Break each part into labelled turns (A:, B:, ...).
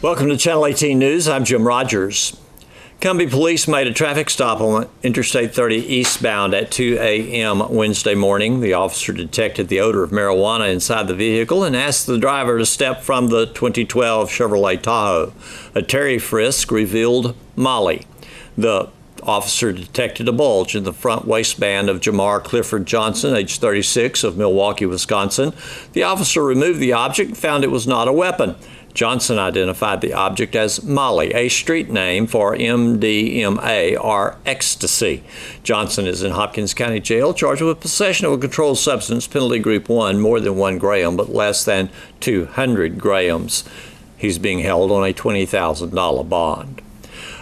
A: Welcome to Channel 18 News. I'm Jim Rogers. Cumbie police made a traffic stop on Interstate 30 eastbound at 2 a.m. Wednesday morning. The officer detected the odor of marijuana inside the vehicle and asked the driver to step from the 2012 Chevrolet Tahoe. A Terry frisk revealed Molly. The officer detected a bulge in the front waistband of Jamar Clifford Johnson, age 36, of Milwaukee, Wisconsin. The officer removed the object and found it was not a weapon. Johnson identified the object as Molly, a street name for MDMA, or ecstasy. Johnson is in Hopkins County Jail, charged with possession of a controlled substance, penalty group 1, more than 1 gram, but less than 200 grams. He's being held on a $20,000 bond.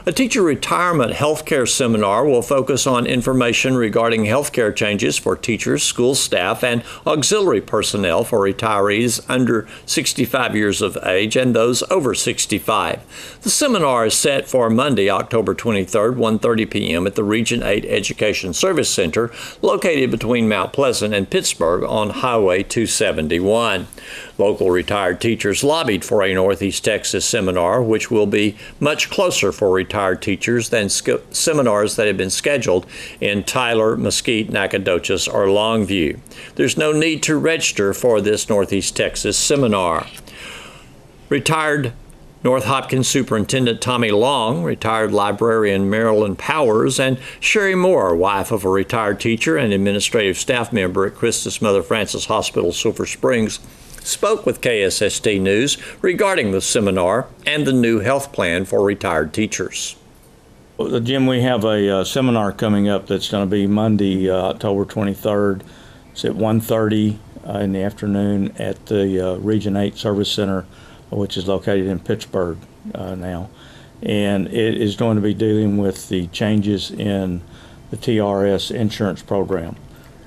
A: A teacher retirement healthcare seminar will focus on information regarding healthcare changes for teachers, school staff, and auxiliary personnel for retirees under 65 years of age and those over 65. The seminar is set for Monday, October 23rd, 1:30 p.m. at the Region 8 Education Service Center, located between Mount Pleasant and Pittsburgh on Highway 271. Local retired teachers lobbied for a Northeast Texas seminar, which will be much closer for retired teachers than seminars that have been scheduled in Tyler, Mesquite, Nacogdoches, or Longview. There's no need to register for this Northeast Texas seminar. Retired North Hopkins Superintendent Tommy Long, retired librarian Marilyn Powers, and Sherry Moore, wife of a retired teacher and administrative staff member at Christus Mother Frances Hospital, Silver Springs, spoke with KSST News regarding the seminar and the new health plan for retired teachers.
B: Well, Jim, we have a seminar coming up that's going to be Monday, October 23rd. It's at 1:30 in the afternoon at the Region 8 Service Center, which is located in Pittsburgh now. And it is going to be dealing with the changes in the TRS insurance program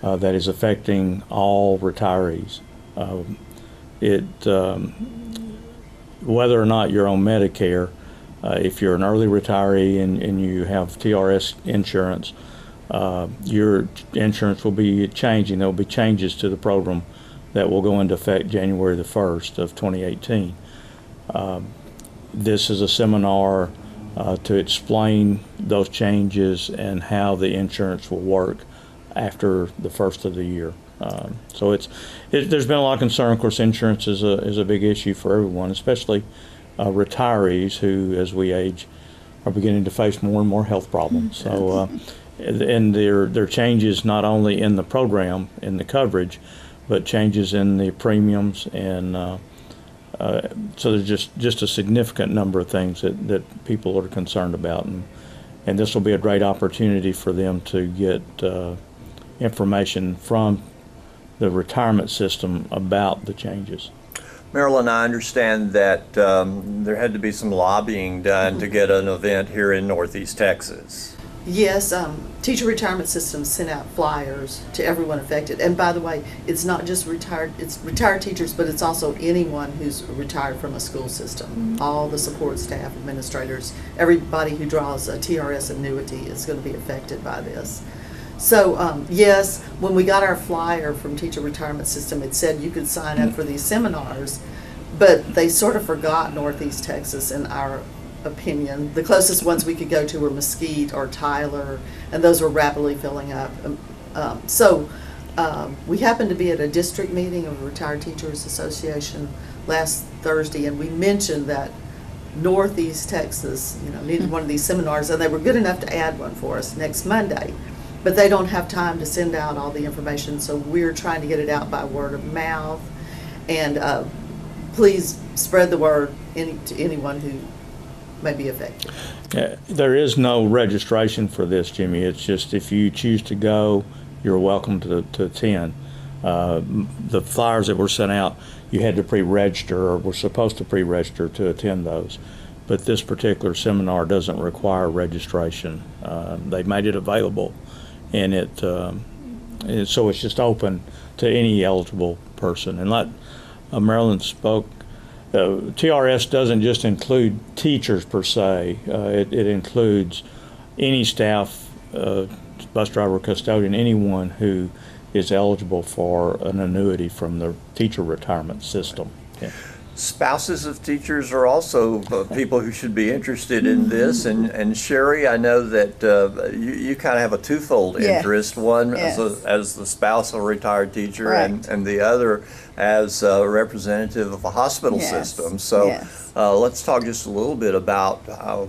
B: that is affecting all retirees. Whether or not you're on Medicare, if you're an early retiree and you have TRS insurance, your insurance will be changing. There will be changes to the program that will go into effect January the 1st of 2018. This is a seminar to explain those changes and how the insurance will work after the first of the year. So there's been a lot of concern. Of course, insurance is a big issue for everyone, especially retirees who, as we age, are beginning to face more and more health problems. So, and there are changes not only in the program, in the coverage, but changes in the premiums, and so there's just a significant number of things that people are concerned about, and this will be a great opportunity for them to get information from the retirement system about the changes.
A: Marilyn, I understand that there had to be some lobbying done to get an event here in Northeast Texas.
C: Yes, Teacher Retirement System sent out flyers to everyone affected. And by the way, it's not just retired teachers, but it's also anyone who's retired from a school system. All the support staff, administrators, everybody who draws a TRS annuity is going to be affected by this. So yes, when we got our flyer from Teacher Retirement System, it said you could sign up for these seminars, but they sort of forgot Northeast Texas in our opinion. The closest ones we could go to were Mesquite or Tyler, and those were rapidly filling up. We happened to be at a district meeting of the Retired Teachers Association last Thursday, and we mentioned that Northeast Texas, needed one of these seminars, and they were good enough to add one for us next Monday. But they don't have time to send out all the information, so we're trying to get it out by word of mouth. And please spread the word to anyone who may be affected.
B: There is no registration for this, Jimmy. It's just if you choose to go, you're welcome to attend. The flyers that were sent out, you had to pre-register, or were supposed to pre-register to attend those. But this particular seminar doesn't require registration. They made it available, and so it's just open to any eligible person. And like Marilyn spoke, TRS doesn't just include teachers per se. It includes any staff, bus driver, custodian, anyone who is eligible for an annuity from the teacher retirement system. Yeah.
A: Spouses of teachers are also people who should be interested in this. And Sherry, I know that you kind of have a twofold
D: Yes.
A: interest. One
D: Yes.
A: as the spouse of a retired teacher,
D: Correct.
A: and the other as a representative of a hospital
D: Yes.
A: system. So
D: Yes.
A: let's talk just a little bit about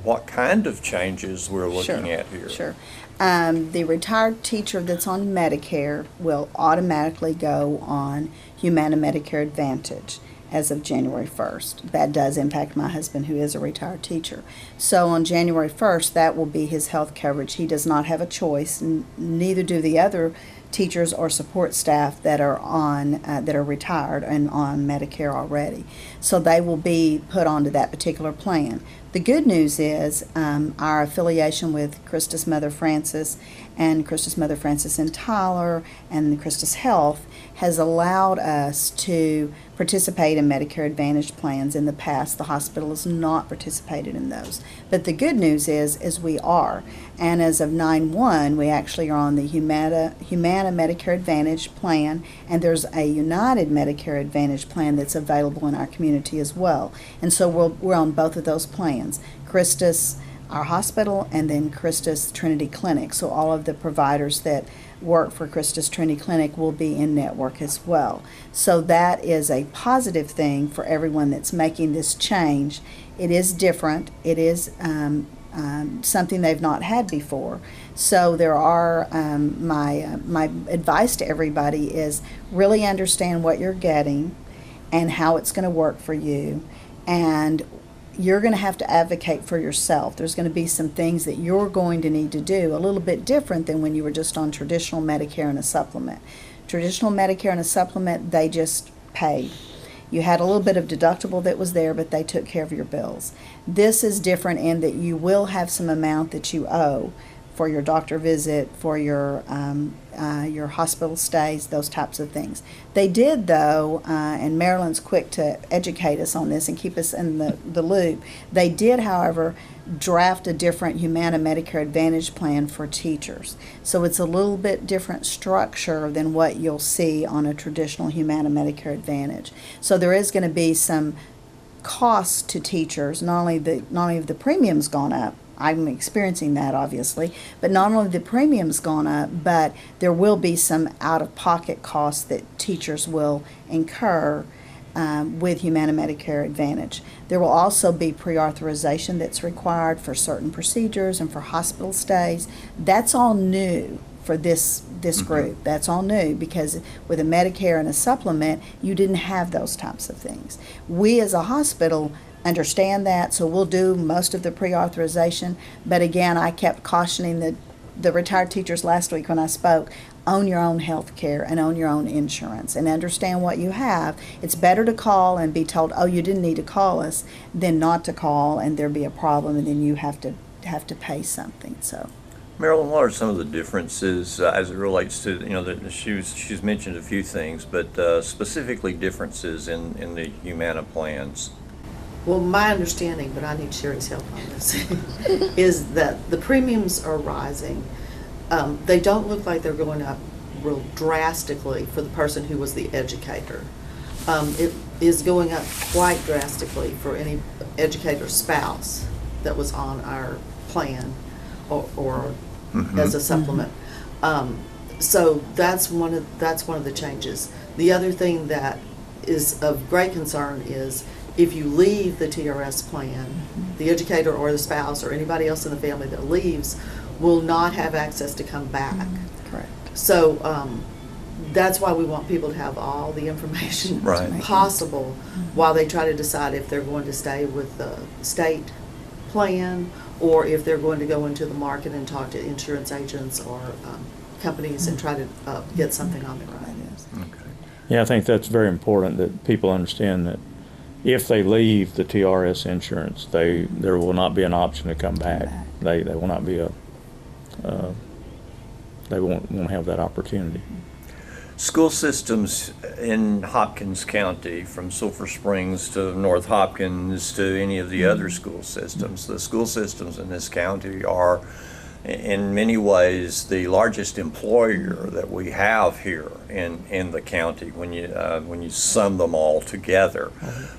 A: what kind of changes we're looking
D: Sure.
A: at here.
D: Sure. The retired teacher that's on Medicare will automatically go on Humana Medicare Advantage as of January 1st. That does impact my husband, who is a retired teacher. So on January 1st, that will be his health coverage. He does not have a choice, neither do the other teachers or support staff that are on that are retired and on Medicare already. So they will be put onto that particular plan. The good news is our affiliation with Christus Mother Francis and Christus Mother Francis in Tyler and Christus Health has allowed us to participate in Medicare Advantage plans. In the past, the hospital has not participated in those. But the good news is we are. And as of 9/1, we actually are on the Humana Medicare Advantage plan, and there's a United Medicare Advantage plan that's available in our community as well. And so we're on both of those plans. Christus, our hospital, and then Christus Trinity Clinic. So all of the providers that work for Christus Trinity Clinic will be in network as well. So that is a positive thing for everyone that's making this change. It is different. It is something they've not had before. So there are my advice to everybody is really understand what you're getting and how it's going to work for you, and you're going to have to advocate for yourself. There's going to be some things that you're going to need to do a little bit different than when you were just on traditional Medicare and a supplement. Traditional Medicare and a supplement, they just paid. You had a little bit of deductible that was there, but they took care of your bills. This is different in that you will have some amount that you owe for your doctor visit, for your hospital stays, those types of things. They did, though, and Marilyn's quick to educate us on this and keep us in the loop. They did, however, draft a different Humana Medicare Advantage plan for teachers. So it's a little bit different structure than what you'll see on a traditional Humana Medicare Advantage. So there is going to be some costs to teachers. Not only have the premiums gone up, I'm experiencing that obviously, but not only the premiums gone up, but there will be some out-of-pocket costs that teachers will incur with Humana Medicare Advantage. There will also be pre-authorization that's required for certain procedures and for hospital stays. That's all new for this group. That's all new because with a Medicare and a supplement, you didn't have those types of things. We as a hospital understand that, so we'll do most of the pre-authorization. But again, I kept cautioning the retired teachers last week when I spoke, own your own health care and own your own insurance and understand what you have. It's better to call and be told, oh, you didn't need to call us, than not to call and there be a problem and then you have to pay something. So
A: Marilyn, what are some of the differences as it relates to, she's mentioned a few things, but specifically differences in the Humana plans?
C: Well, my understanding, but I need Sherry's help on this, is that the premiums are rising. They don't look like they're going up real drastically for the person who was the educator. It is going up quite drastically for any educator spouse that was on our plan or as a supplement. So that's one of the changes. The other thing that is of great concern is if you leave the TRS plan, the educator or the spouse or anybody else in the family that leaves will not have access to come back.
D: correct.
C: So that's why we want people to have all the information
A: Right.
C: possible while they try to decide if they're going to stay with the state plan or if they're going to go into the market and talk to insurance agents or companies and try to get something on their own.
A: Okay.
B: Yeah, I think that's very important that people understand that if they leave the TRS insurance, there will not be an option to come back. They will not be they won't have that opportunity.
A: School systems in Hopkins County, from Sulphur Springs to North Hopkins to any of the other school systems, the school systems in this county are in many ways the largest employer that we have here in the county when you sum them all together,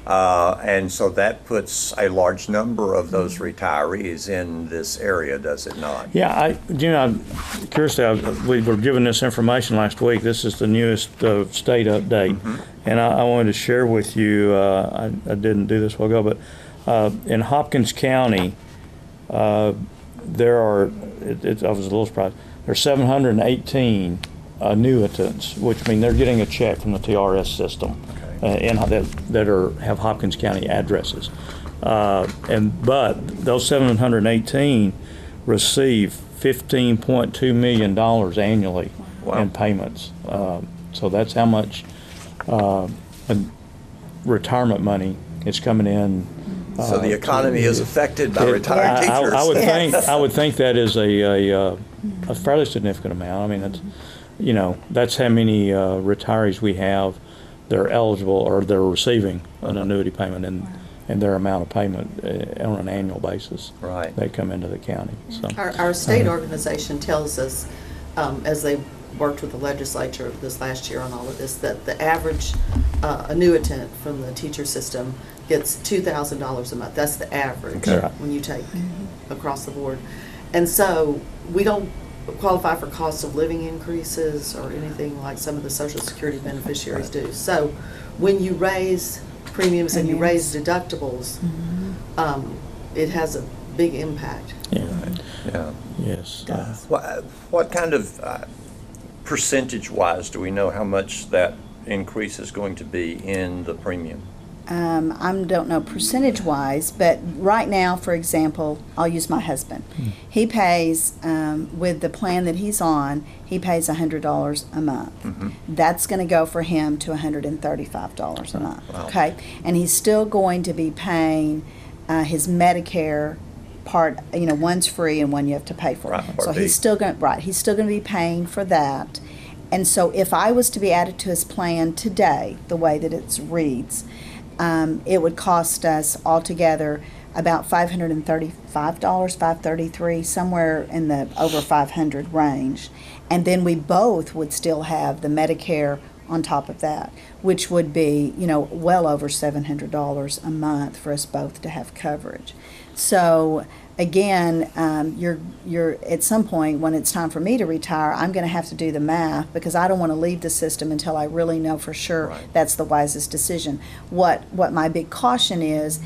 A: and so that puts a large number of those retirees in this area, does it not?
B: Yeah, I'm curious. We were given this information last week. This is the newest state update, and I wanted to share with you. I didn't do this a while ago, but in Hopkins County, there are. I was a little surprised. There are 718 annuitants, which mean they're getting a check from the TRS system, that have Hopkins County addresses. But those 718 receive $15.2 million annually in payments. So that's how much retirement money is coming in.
A: So the economy is affected by retired teachers.
B: I would think that is a fairly significant amount. I mean, that's how many retirees we have. They're eligible or they're receiving an annuity payment and their amount of payment on an annual basis.
A: Right.
B: They come into the county. So
C: Our state organization tells us, as they worked with the legislature this last year on all of this, that the average annuitant from the teacher system gets $2,000 a month. That's the average when you take across the board. And so we don't qualify for cost of living increases or anything like some of the Social Security beneficiaries do. So when you raise premiums and you raise deductibles, it has a big impact.
A: Yeah.
B: yes.
A: What kind of percentage-wise do we know how much that increase is going to be in the premium?
D: I don't know percentage-wise, but right now, for example, I'll use my husband. He pays, with the plan that he's on, he pays $100 a month. That's going to go for him to $135 a month, okay? And he's still going to be paying his Medicare part, one's free and one you have to pay for. So he's still going to be paying for that. And so if I was to be added to his plan today, the way that it reads, it would cost us altogether about $535, $533, somewhere in the over 500 range. And then we both would still have the Medicare on top of that, which would be, well over $700 a month for us both to have coverage. So again, you're at some point when it's time for me to retire, I'm going to have to do the math because I don't want to leave the system until I really know for sure that's the wisest decision. What my big caution is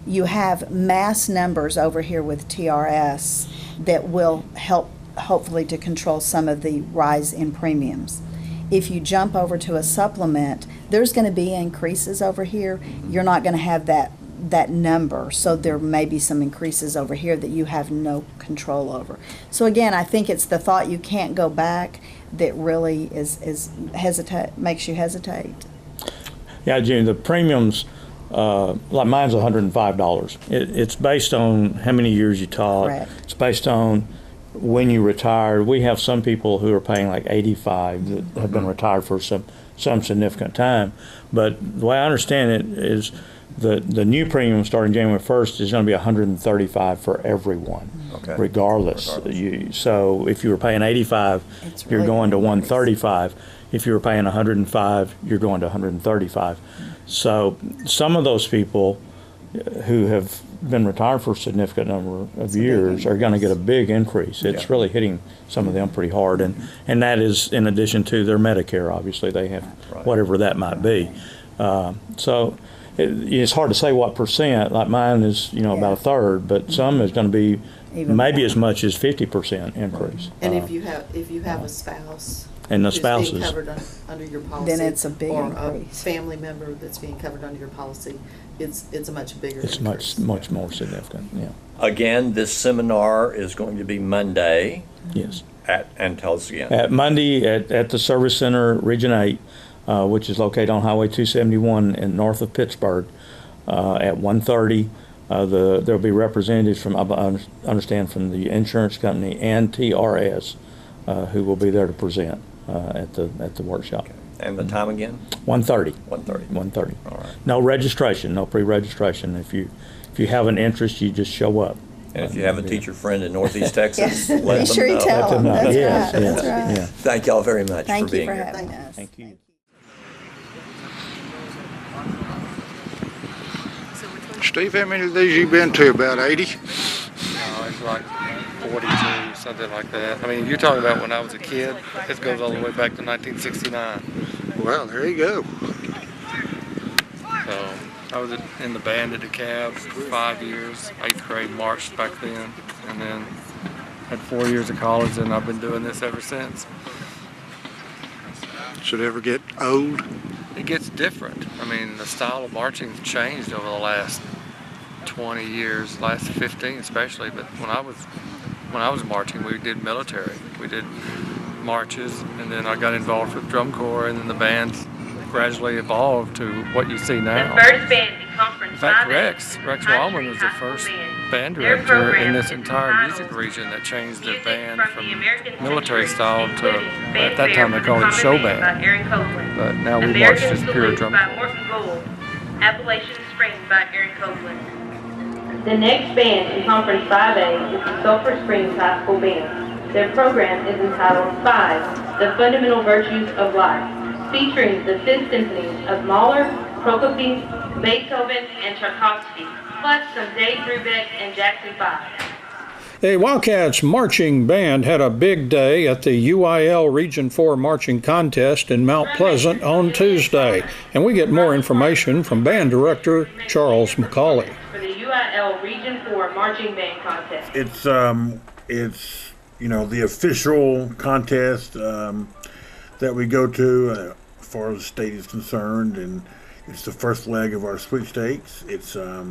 D: you have mass numbers over here with TRS that will help hopefully to control some of the rise in premiums. If you jump over to a supplement, there's going to be increases over here. You're not going to have that number, so there may be some increases over here that you have no control over. So again, I think it's the thought you can't go back that really is makes you hesitate.
B: Yeah, June, the premiums, like mine's $105. It's based on how many years you taught.
D: Correct.
B: It's based on when you retired. We have some people who are paying like 85 that have been retired for some significant time. But the way I understand it is the new premium starting January 1st is going to be $135 for everyone, regardless. So if you were paying 85, you're going to 135. If you were paying 105, you're going to 135. So some of those people who have been retired for a significant number of years are going to get a big increase. It's really hitting some of them pretty hard, and that is in addition to their Medicare. Obviously, they have whatever that might be. So it's hard to say what percent. Like mine is, about a third, but some is going to be maybe as much as 50% increase.
C: And if you have a spouse
B: and the
C: who's
B: spouses
C: being covered under your policy,
D: then it's a big
C: or
D: increase.
C: a family member that's being covered under your policy, it's a much bigger.
B: It's
C: increase.
B: much more significant. Yeah.
A: Again, this seminar is going to be Monday.
B: Yes.
A: And tell us again.
B: At Monday at the Service Center, Region 8, which is located on Highway 271 in north of Pittsburgh, at 1:30. There'll be representatives from, I understand, from the insurance company and TRS, who will be there to present at the workshop.
A: Okay. And the time again?
B: 1:30.
A: 1:30.
B: 1:30.
A: All right.
B: No registration, no pre-registration. If you have an interest, you just show up.
A: And if you have a teacher friend in Northeast Texas,
D: Yes,
A: let
D: be
A: them
D: sure you
A: know.
D: tell them.
B: know.
D: That's
B: Yes,
D: right,
B: yes,
D: that's right.
B: yeah.
A: Thank y'all very much
D: Thank
A: for
D: you
A: being
D: for
A: here.
D: having us.
B: Thank you.
E: Steve, how many of these you been to? About 80?
F: No, it's like 42, something like that. I mean, you're talking about when I was a kid. This goes all the way back to 1969.
E: Well, there you go.
F: So I was in the band at DeKalb for 5 years. 8th grade marched back then, and then had 4 years of college, and I've been doing this ever since.
E: Should it ever get old?
F: It gets different. I mean, the style of marching's changed over the last 20 years, last 15 especially. But when I was marching, we did military. We did marches, and then I got involved with drum corps, and then the bands gradually evolved to what you see now.
G: The first band in conference
F: In fact,
G: 5A,
F: Rex
G: High
F: Wallman
G: Street
F: was the
G: High School
F: first
G: Band.
F: band
G: Their
F: director in
G: program
F: this
G: is
F: entire
G: entitled
F: music region that changed the
G: Music
F: band
G: from
F: from
G: the American
F: military
G: Century,
F: style to,
G: including
F: at that time they
G: Fanfare
F: called
G: for
F: it
G: the
F: show
G: Common Man by
F: band.
G: Aaron Copland.
F: But now we march
G: American
F: just pure
G: Salute
F: drum
G: by
F: corps.
G: Morton Gould. Appalachian Spring by Aaron Copland. The next band in Conference 5A is the Sulphur Springs High School Band. Their program is entitled 5, The Fundamental Virtues of Life, featuring the 5th symphonies of Mahler, Prokofiev, Beethoven, and Tchaikovsky, plus some Dave Brubeck and Jackson 5.
H: A Wildcats marching band had a big day at the UIL Region 4 marching contest in Mount Pleasant on Tuesday. And we get more information from band director Charles McCauley.
G: For the UIL Region 4 marching band contest.
I: It's the official contest that we go to as far as the state is concerned, and it's the first leg of our sweepstakes. It's every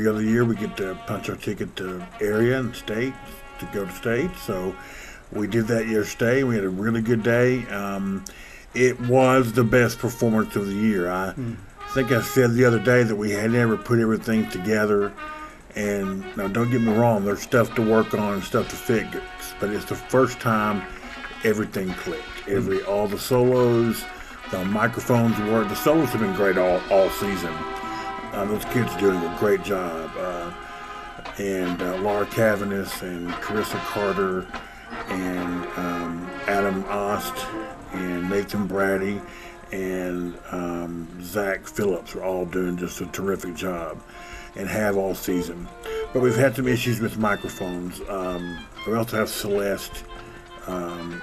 I: other year we get to punch our ticket to area and state to go to state. So we did that yesterday. We had a really good day. It was the best performance of the year. I think I said the other day that we had never put everything together. And now, don't get me wrong, there's stuff to work on and stuff to fix, but it's the first time everything clicked. All the solos, the microphones work. The solos have been great all season. Those kids are doing a great job. And Laura Cavanis and Carissa Carter and Adam Ost and Nathan Brady and Zach Phillips are all doing just a terrific job and have all season. But we've had some issues with microphones. We also have Celeste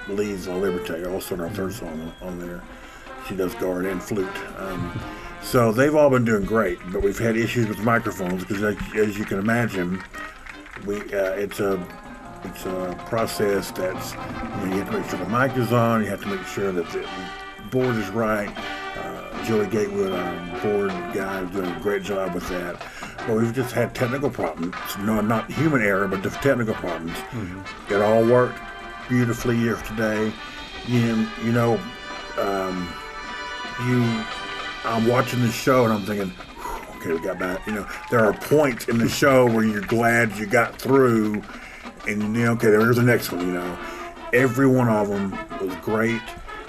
I: Lee's La Liberté, also in our third song on there. She does guard and flute. So they've all been doing great, but we've had issues with microphones because, as you can imagine, it's a process that's, you have to make sure the mic is on, you have to make sure that the board is right. Joey Gatewood, our board guy, is doing a great job with that. But we've just had technical problems. No, not human error, but just technical problems. It all worked beautifully yesterday. I'm watching the show and I'm thinking, okay, we got back. There are points in the show where you're glad you got through, and okay, there's the next one. Every one of them was great.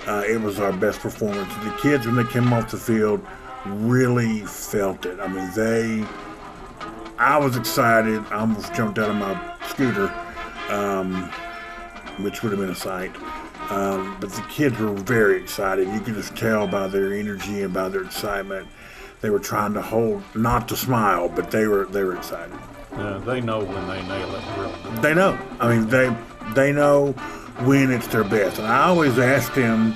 I: It was our best performance. The kids, when they came off the field, really felt it. I mean, I was excited. I almost jumped out of my scooter, which would have been a sight. But the kids were very excited. You could just tell by their energy and by their excitement. They were trying to hold, not to smile, but they were excited.
H: Yeah, they know when they nail it. Really.
I: They know. I mean, they know when it's their best. And I always ask them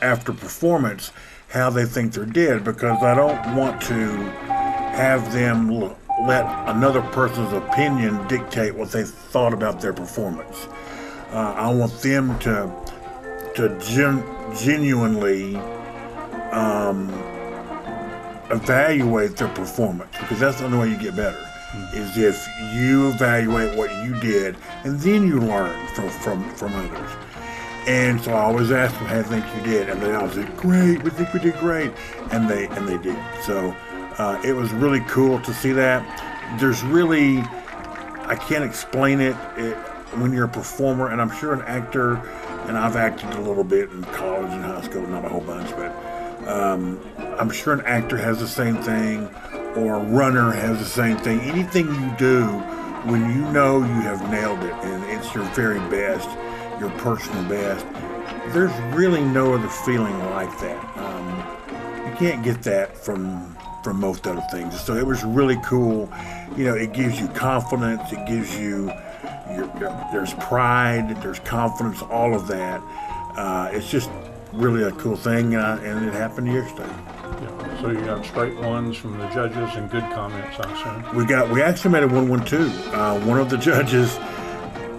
I: after performance how they think they did, because I don't want to have them let another person's opinion dictate what they thought about their performance. I want them to genuinely evaluate their performance, because that's the only way you get better. Is if you evaluate what you did and then you learn from others. And so I always ask them how they think you did, and they all said, "Great, we think we did great," and they did. So it was really cool to see that. There's really, I can't explain it when you're a performer, and I'm sure an actor, and I've acted a little bit in college and high school, not a whole bunch, but I'm sure an actor has the same thing, or a runner has the same thing. Anything you do when you know you have nailed it and it's your very best, your personal best, there's really no other feeling like that. You can't get that from most other things. So it was really cool. You know, it gives you confidence. It gives you, there's pride, there's confidence, all of that. It's just really a cool thing, and it happened yesterday.
H: Yeah. So you got straight ones from the judges and good comments, I assume.
I: We actually made a 1-1-2. One of the judges,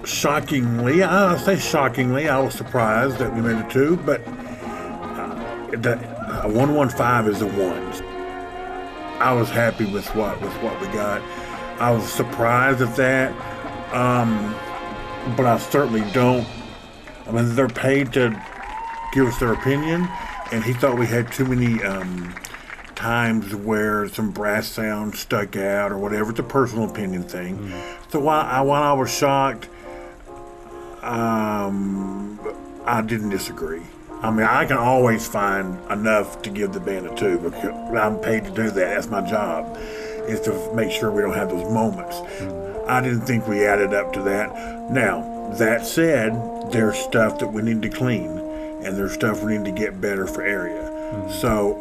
I: shockingly, I was surprised that we made a 2, but a 1-1-5 is a 1. I was happy with what we got. I was surprised at that, but I certainly don't. I mean, they're paid to give us their opinion, and he thought we had too many times where some brass sounds stuck out or whatever. It's a personal opinion thing. Mm-hmm. So while I was shocked, I didn't disagree. I mean, I can always find enough to give the band a 2 because I'm paid to do that. That's my job, is to make sure we don't have those moments. Mm-hmm. I didn't think we added up to that. Now, that said, there's stuff that we need to clean, and there's stuff we need to get better for area. Mm-hmm. So,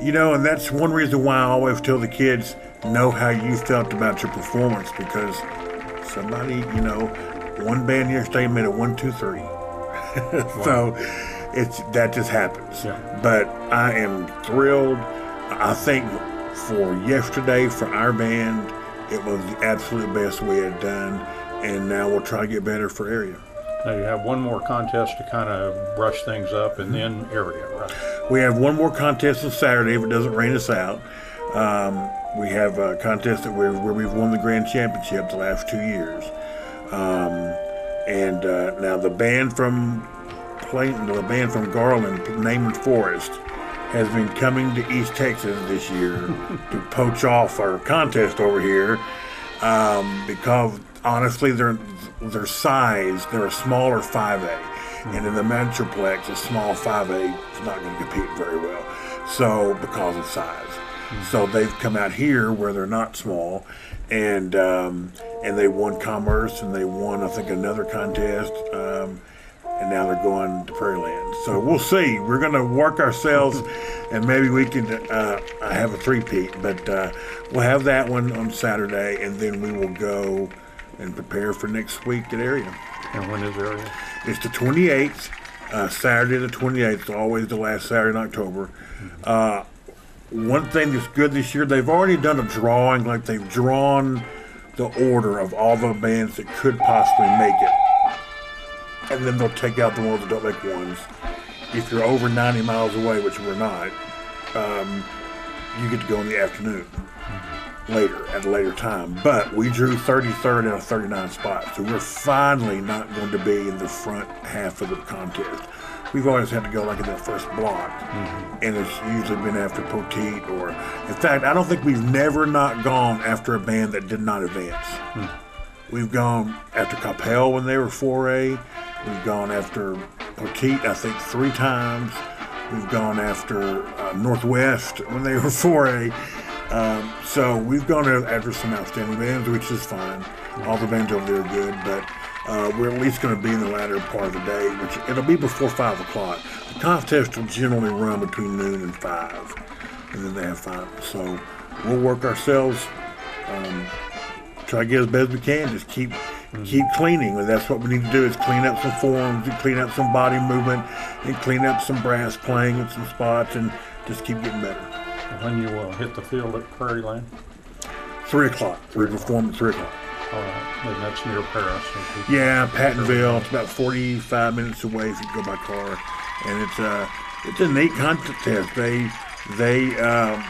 I: you know, and that's one reason why I always tell the kids, know how you felt about your performance, because somebody, you know, one band yesterday made a 1-2-3. So that just happens. Yeah. But I am thrilled. I think for yesterday, for our band, it was the absolute best we had done, and now we'll try to get better for area.
H: Now you have one more contest to kind of brush things up, and then area, right?
I: We have one more contest on Saturday if it doesn't rain us out. We have a contest where we've won the grand championship the last 2 years. And now the band from Garland, Naaman Forest, has been coming to East Texas this year to poach off our contest over here because honestly, their size, they're a smaller 5A, and in the Metroplex, a small 5A is not going to compete very well. So because of size, so they've come out here where they're not small, and they won Commerce, and they won, I think, another contest, and now they're going to Prairie Land. So we'll see. We're going to work ourselves, and maybe we can have a 3-peat, but we'll have that one on Saturday, and then we will go and prepare for next week at area.
H: And when is area?
I: It's the 28th, Saturday the 28th, always the last Saturday in October. One thing that's good this year, they've already done a drawing, like they've drawn the order of all the bands that could possibly make it. And then they'll take out the ones that don't make ones. If you're over 90 miles away, which we're not, you get to go in the afternoon later, at a later time. But we drew 33rd out of 39 spots, so we're finally not going to be in the front half of the contest. We've always had to go like in that first block, and it's usually been after Poteet, or in fact, I don't think we've never not gone after a band that did not advance. We've gone after Capel when they were 4A. We've gone after Poteet, I think, 3 times. We've gone after Northwest when they were 4A. So we've gone after some outstanding bands, which is fine. All the bands over there are good, but we're at least going to be in the latter part of the day, which it'll be before 5 o'clock. The contest will generally run between noon and 5, and then they have finals. So we'll work ourselves, try to get as best we can, just keep cleaning. And that's what we need to do, is clean up some forms, and clean up some body movement, and clean up some brass playing in some spots, and just keep getting better.
H: When you hit the field at Prairie Land?
I: 3 o'clock. We perform at 3 o'clock.
H: All right, and that's near Paris.
I: Yeah, Pattonville. It's about 45 minutes away if you go by car, and it's a neat contest. They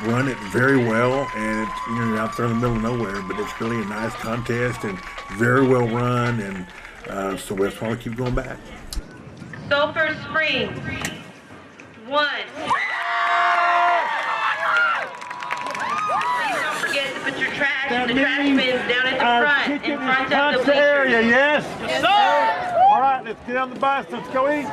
I: run it very well, and it's, you're out there in the middle of nowhere, but it's really a nice contest and very well run, and so that's why we keep going back.
G: Sulphur Springs, 1. Please don't forget to put your trash in the trash bins down at the front, in front of the bleachers.
J: Area, yes? Yes, sir. All right, let's get on the bus. Let's go eat.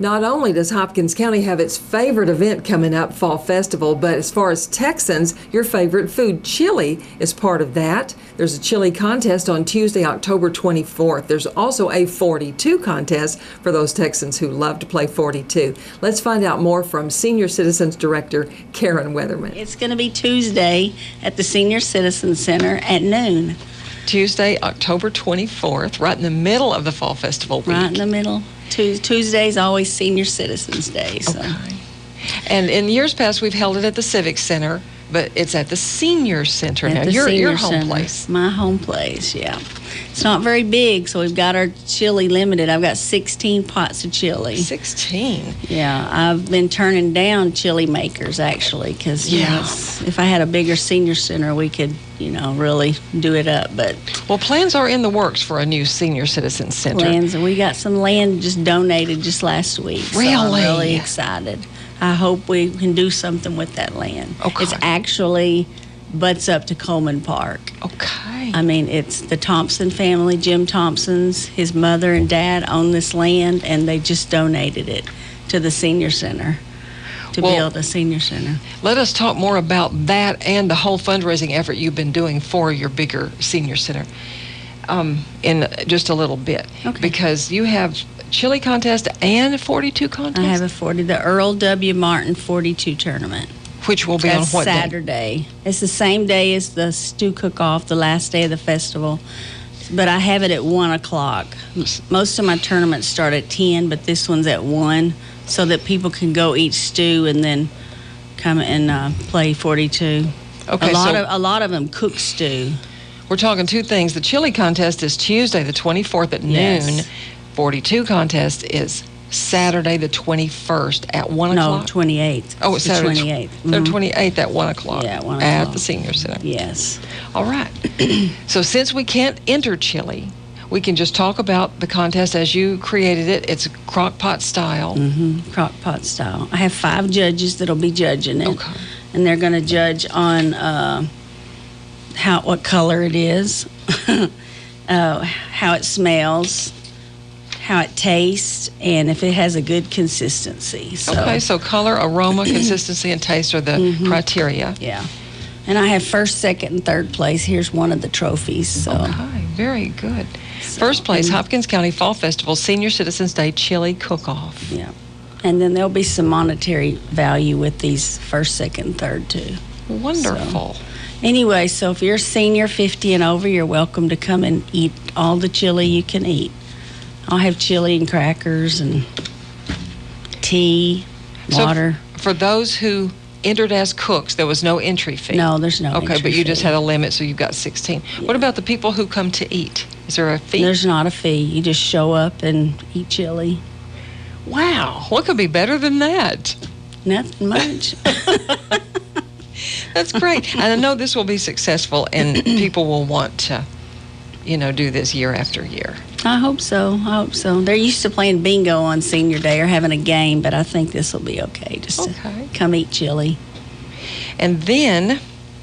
K: Not only does Hopkins County have its favorite event coming up, Fall Festival, but as far as Texans, your favorite food, chili, is part of that. There's a chili contest on Tuesday, October 24th. There's also a 42 contest for those Texans who love to play 42. Let's find out more from Senior Citizens Director Karen Weatherman.
L: It's going to be Tuesday at the Senior Citizens Center at noon.
M: Tuesday, October 24th, right in the middle of the Fall Festival week.
L: Right in the middle. Tuesday's always Senior Citizens Day. So.
M: Okay. And in years past, we've held it at the Civic Center, but it's at the Senior Center now. Your home place.
L: My home place, yeah. It's not very big, so we've got our chili limited. I've got 16 pots of chili.
M: 16?
L: Yeah, I've been turning down chili makers, actually, because if I had a bigger senior center, we could, really do it up. But
M: well, plans are in the works for a new Senior Citizen Center.
L: Plans, we got some land just donated just last week.
M: Really?
L: So I'm really excited. I hope we can do something with that land.
M: Okay.
L: It's actually butts up to Coleman Park.
M: Okay.
L: I mean, it's the Thompson family, Jim Thompson's, his mother and dad own this land, and they just donated it to the senior center to build a senior center.
M: Let us talk more about that and the whole fundraising effort you've been doing for your bigger senior center in just a little bit.
L: Okay.
M: Because you have chili contest and a 42 contest?
L: I have the Earl W. Martin 42 tournament.
M: Which will be on what day?
L: Saturday. It's the same day as the stew cook-off, the last day of the festival. But I have it at 1 o'clock. Most of my tournaments start at 10, but this one's at 1, so that people can go eat stew and then come and play 42.
M: Okay,
L: a lot of them cook stew.
M: We're talking two things. The chili contest is Tuesday, the 24th at noon.
L: Yes.
M: 42 contest is Saturday, the 21st at 1 o'clock?
L: No, 28th.
M: Oh, it's Saturday.
L: 28th.
M: So 28th at 1 o'clock.
L: Yeah, 1
M: At
L: o'clock.
M: the Senior Center.
L: Yes.
M: All right. So since we can't enter chili, we can just talk about the contest as you created it. It's crock pot style.
L: Mm-hmm. Crock pot style. I have 5 judges that'll be judging it.
M: Okay.
L: And they're going to judge on what color it is, how it smells, how it tastes, and if it has a good consistency.
M: Okay, so color, aroma, consistency, and taste are the criteria.
L: Yeah. And I have first, second, and third place. Here's one of the trophies. So.
M: Okay, very good. First place, Hopkins County Fall Festival Senior Citizens Day Chili Cook-Off.
L: Yeah. And then there'll be some monetary value with these first, second, and third, too.
M: Wonderful.
L: Anyway, so if you're a senior, 50 and over, you're welcome to come and eat all the chili you can eat. I'll have chili and crackers and tea, water.
M: So for those who entered as cooks, there was no entry fee?
L: No, there's no entry
M: Okay, but you
L: fee.
M: just had a limit, so you've got 16.
L: Yeah.
M: What about the people who come to eat? Is there a fee?
L: There's not a fee. You just show up and eat chili.
M: Wow. What could be better than that?
L: Nothing much.
M: That's great. And I know this will be successful, and people will want to, do this year after year.
L: I hope so. They're used to playing bingo on senior day or having a game, but I think this will be okay. Just to come eat chili.
M: And then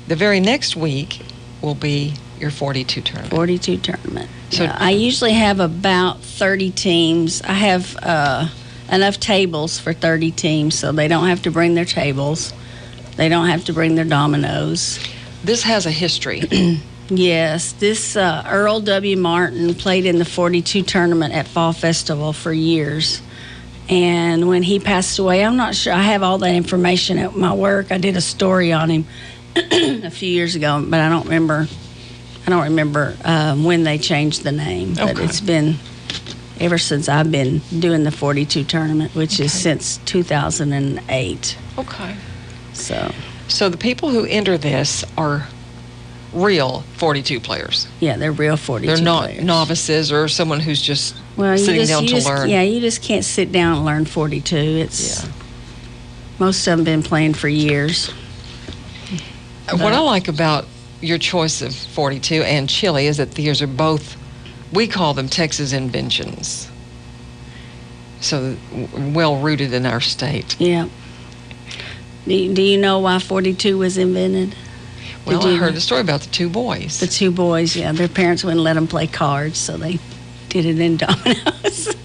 M: the very next week will be your 42 tournament.
L: 42 tournament.
M: So
L: yeah, I usually have about 30 teams. I have enough tables for 30 teams, so they don't have to bring their tables. They don't have to bring their dominoes.
M: This has a history.
L: Yes, this Earl W. Martin played in the 42 tournament at Fall Festival for years. And when he passed away, I'm not sure. I have all that information at my work. I did a story on him a few years ago, but I don't remember when they changed the name. But it's been ever since I've been doing the 42 tournament, which is since 2008.
M: Okay.
L: So
M: the people who enter this are real 42 players.
L: Yeah, they're real 42 players.
M: They're not novices or someone who's just sitting down to learn.
L: Yeah, you just can't sit down and learn 42. Most of them been playing for years.
M: What I like about your choice of 42 and chili is that these are both, we call them Texas inventions. So well rooted in our state.
L: Yeah. Do you know why 42 was invented?
M: Well, I heard the story about the two boys.
L: The two boys, yeah. Their parents wouldn't let them play cards, so they did it in dominoes.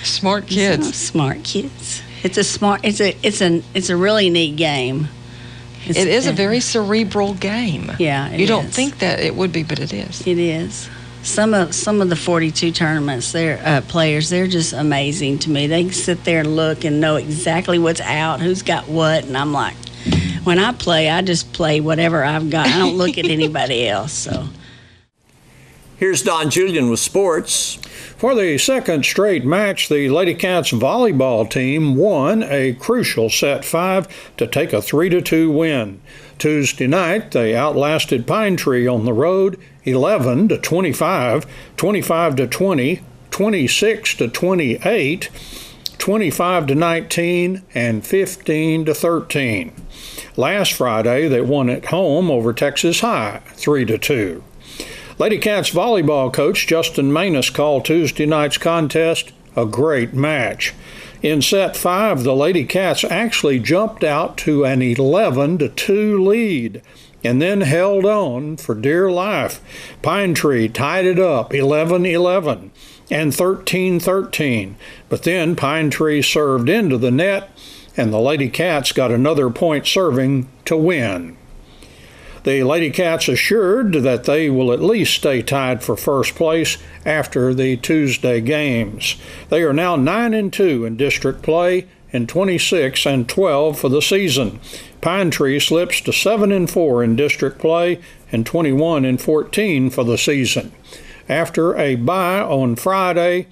M: Smart kids.
L: Smart kids. It's a really neat game.
M: It is a very cerebral game.
L: Yeah,
M: you don't think that it would be, but it is.
L: It is. Some of the 42 tournaments, players, they're just amazing to me. They can sit there and look and know exactly what's out, who's got what, and I'm like, when I play, I just play whatever I've got. I don't look at anybody else. So.
A: Here's Don Julian with sports.
H: For the second straight match, the Lady Cats volleyball team won a crucial set 5 to take a 3-2 win. Tuesday night, they outlasted Pine Tree on the road 11-25, 25-20, 26-28, 25-19, and 15-13. Last Friday, they won at home over Texas High 3-2. Lady Cats volleyball coach Justin Manus called Tuesday night's contest a great match. In set 5, the Lady Cats actually jumped out to an 11-2 lead and then held on for dear life. Pine Tree tied it up 11-11 and 13-13, but then Pine Tree served into the net and the Lady Cats got another point serving to win. The Lady Cats assured that they will at least stay tied for first place after the Tuesday games. They are now 9-2 in district play and 26-12 for the season. Pine Tree slips to 7-4 in district play and 21-14 for the season. After a bye on Friday,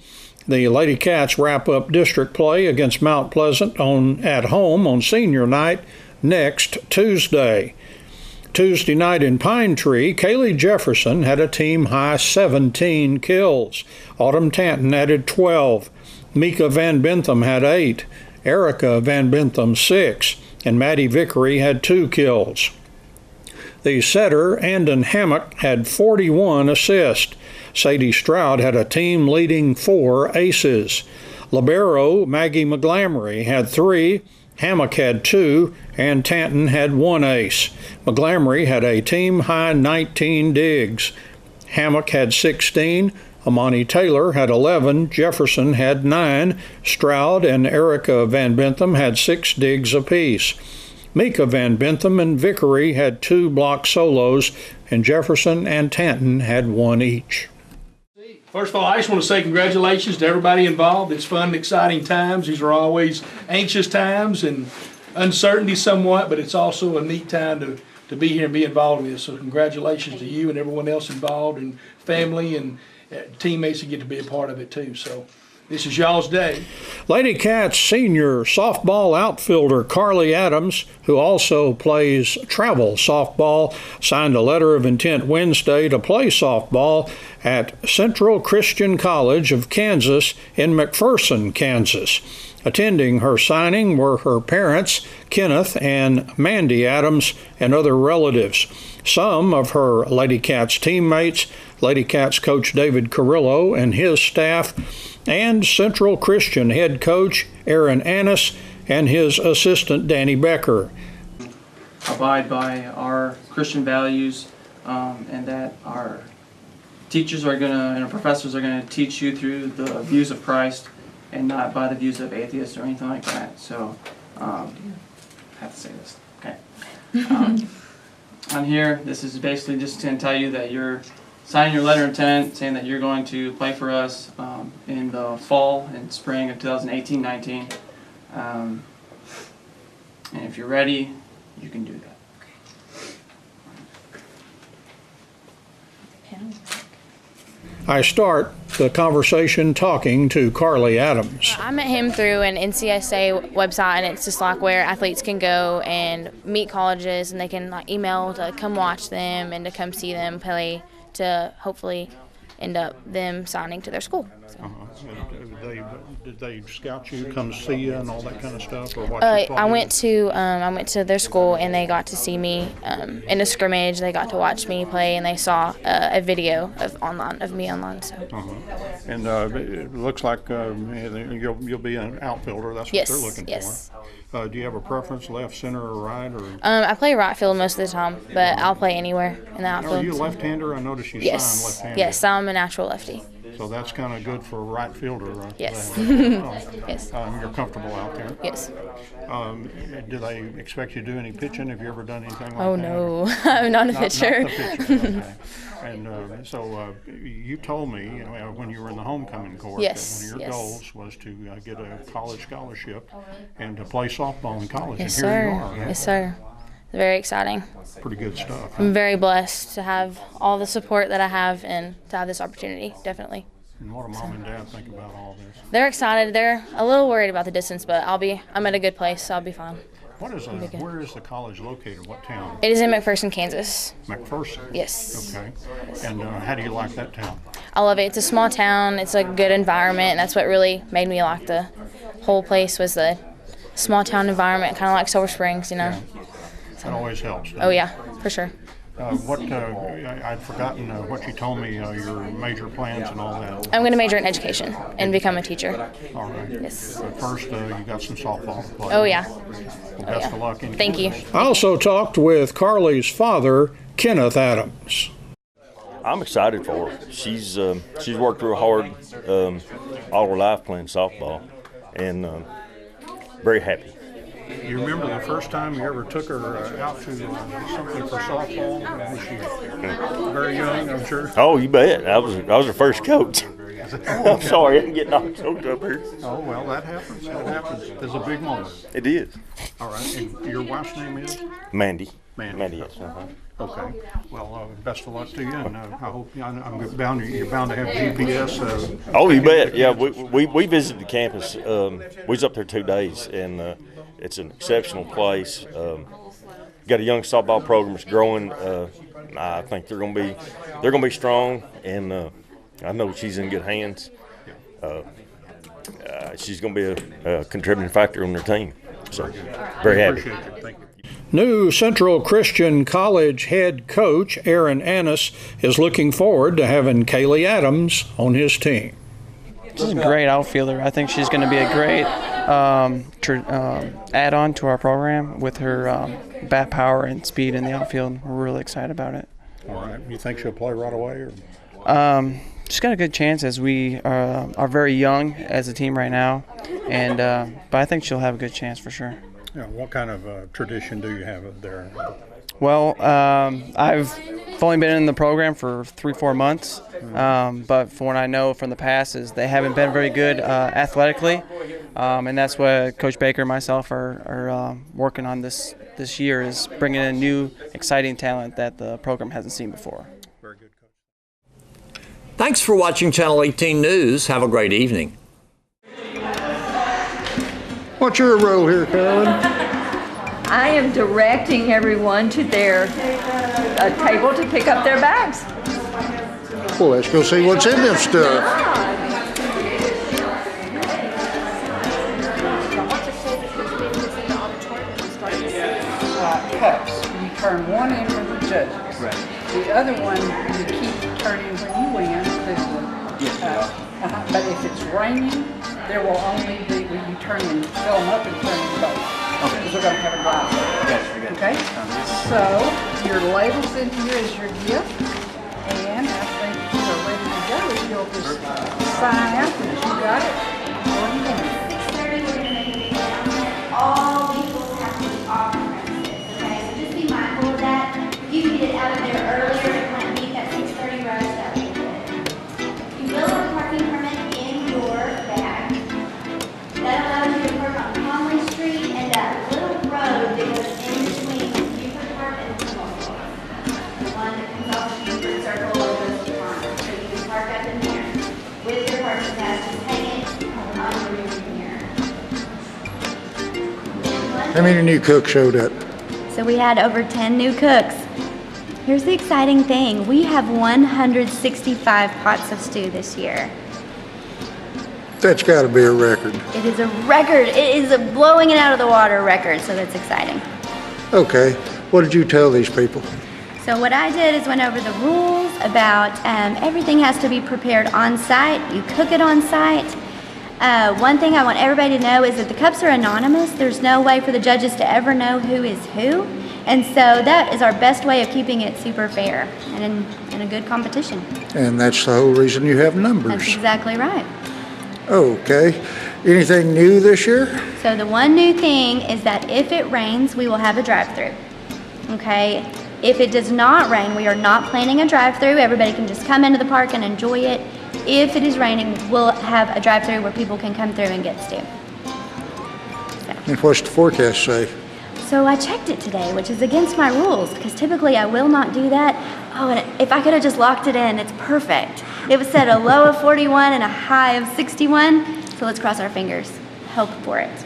H: the Lady Cats wrap up district play against Mount Pleasant at home on senior night next Tuesday. Tuesday night in Pine Tree, Kaylee Jefferson had a team-high 17 kills. Autumn Tanton added 12. Mika Van Bentham had 8. Erica Van Bentham 6. And Maddie Vickery had 2 kills. The setter, Andon Hammock, had 41 assists. Sadie Stroud had a team-leading 4 aces. Libero Maggie McGlamory had 3. Hammock had 2, and Tanton had 1 ace. McGlamory had a team-high 19 digs. Hammock had 16, Amani Taylor had 11, Jefferson had 9, Stroud and Erica Van Bentham had 6 digs apiece. Mika Van Bentham and Vickery had 2 block solos, and Jefferson and Tanton had 1 each.
J: First of all, I just want to say congratulations to everybody involved. It's fun and exciting times. These are always anxious times and uncertainty somewhat, but it's also a neat time to be here and be involved in this. So congratulations to you and everyone else involved, and family and teammates that get to be a part of it too. So this is y'all's day.
H: Lady Cats senior softball outfielder Carly Adams, who also plays travel softball, signed a letter of intent Wednesday to play softball at Central Christian College of Kansas in McPherson, Kansas. Attending her signing were her parents, Kenneth and Mandy Adams, and other relatives. Some of her Lady Cats teammates, Lady Cats coach David Carrillo and his staff, and Central Christian head coach Aaron Annis and his assistant Danny Becker.
N: Abide by our Christian values, and that our teachers are and our professors are going to teach you through the views of Christ and not by the views of atheists or anything like that. So I have to say this. Okay. On here, this is basically just to tell you that you're signing your letter of intent saying that you're going to play for us in the fall and spring of 2018-19. And if you're ready, you can do that.
H: I start the conversation talking to Carly Adams.
O: I met him through an NCSA website, and it's just like where athletes can go and meet colleges, and they can like email to come watch them and to come see them play, to hopefully end up them signing to their school. So.
H: Did they scout you, come see you, and all that kind of stuff, or watch you play?
O: I went to their school, and they got to see me in a scrimmage. They got to watch me play, and they saw a video of me online. So.
H: And it looks like you'll be an outfielder. That's what they're looking for. Do you have a preference, left, center, or right? Or
O: I play right field most of the time, but I'll play anywhere in the outfield.
H: Are you a left-hander? I noticed you sign left-handed.
O: Yes, I'm a natural lefty.
H: So that's kind of good for a right fielder.
O: Yes. Yes.
H: You're comfortable out there.
O: Yes.
H: Do they expect you to do any pitching? Have you ever done anything like that?
O: Oh no, I'm not a pitcher.
H: Not the pitcher. Okay. And so you told me when you were in the homecoming court
O: yes.
H: that one of your
O: yes.
H: goals was to get a college scholarship and to play softball in college.
O: Yes,
H: and here
O: sir.
H: you are.
O: Yes, sir. Very exciting.
H: Pretty good stuff. Huh?
O: I'm very blessed to have all the support that I have and to have this opportunity, definitely.
H: And what do mom and dad think about all this?
O: They're excited. They're a little worried about the distance, but I'm at a good place, so I'll be fine.
H: Where is the college located? What town?
O: It is in McPherson, Kansas.
H: McPherson?
O: Yes.
H: Okay. And how do you like that town?
O: I love it. It's a small town. It's a good environment, and that's what really made me like the whole place was the small town environment, kind of like Silver Springs, you know.
H: Yeah. That always helps.
O: Oh, yeah, for sure.
H: I'd forgotten what you told me, your major plans and all that.
O: I'm going to major in education and become a teacher.
H: All right.
O: Yes.
H: But first, you got some softball to play.
O: Oh, yeah.
H: Well, best of luck.
O: Thank you.
H: I also talked with Carly's father, Kenneth Adams.
P: I'm excited for her. She's worked real hard all her life playing softball, and very happy.
H: You remember the first time you ever took her out to something for softball? Was she very young, I'm sure?
P: Oh, you bet. I was her first coach. I'm sorry, I'm getting all choked up here.
H: Oh, well, that happens. That happens. It's a big moment.
P: It is.
H: All right. And your wife's name is?
P: Mandy.
H: Mandy,
P: yes.
H: Okay. Well, best of luck to you, and I hope you're bound to have GPS.
P: Oh, you bet. Yeah, we visited the campus. We was up there 2 days, and it's an exceptional place. Got a young softball program that's growing. I think they're going to be strong, and I know she's in good hands. She's going to be a contributing factor on their team. So, very happy.
H: Thank you. New Central Christian College head coach Aaron Annis is looking forward to having Kaylee Adams on his team.
N: She's a great outfielder. I think she's going to be a great add-on to our program with her bat power and speed in the outfield. We're really excited about it.
H: All right. You think she'll play right away? Or?
N: She's got a good chance as we are very young as a team right now, and but I think she'll have a good chance for sure.
H: Yeah, what kind of tradition do you have there?
N: Well, I've only been in the program for 3-4 months, but from what I know from the past is they haven't been very good athletically, and that's what Coach Baker and myself are working on this year is bringing in new, exciting talent that the program hasn't seen before.
H: Very good, Coach.
A: Thanks for watching Channel 18 News. Have a great evening.
E: What's your role here, Carolyn?
Q: I am directing everyone to their table to pick up their bags.
E: Well, let's go see what's in this stuff.
R: Cups. You turn one in for the judges. Right. The other one you keep turning when you win. But if it's raining, there will only be when you turn and fill them up and turn them both. Okay. Because we're going to have a drive. Yes, okay. So your label's in here is your gift, and I think you are ready to go. If you'll just sign out that you got it. What do you want?
S: All vehicles have to be off premises. Okay, so just be mindful of that. If you can get it out of there earlier, it might meet that 6:30 rush that we did. You will have a parking permit in your bag. That allows you to park on Conley Street and that little road that goes in between Buford Park and Stonewall. The one that comes off the Buford Circle and goes to Conley. So you can park up in here with your parking pass. Just hang it on the roof in here.
E: How many new cooks showed up?
S: So we had over 10 new cooks. Here's the exciting thing. We have 165 pots of stew this year.
E: That's got to be a record.
S: It is a record. It is a blowing it out of the water record, so that's exciting.
E: Okay, what did you tell these people?
S: So what I did is went over the rules about everything has to be prepared on site. You cook it on site. One thing I want everybody to know is that the cups are anonymous. There's no way for the judges to ever know who is who. And so that is our best way of keeping it super fair and and a good competition.
H: And that's the whole reason you have numbers.
S: That's exactly right.
H: Okay. Anything new this year?
S: So the one new thing is that if it rains, we will have a drive-through. Okay? If it does not rain, we are not planning a drive-through. Everybody can just come into the park and enjoy it. If it is raining, we'll have a drive-through where people can come through and get stew.
H: And what's the forecast say?
S: So I checked it today, which is against my rules, because typically I will not do that. Oh, and if I could have just locked it in, it's perfect. It was set a low of 41 and a high of 61, so let's cross our fingers. Hope for it.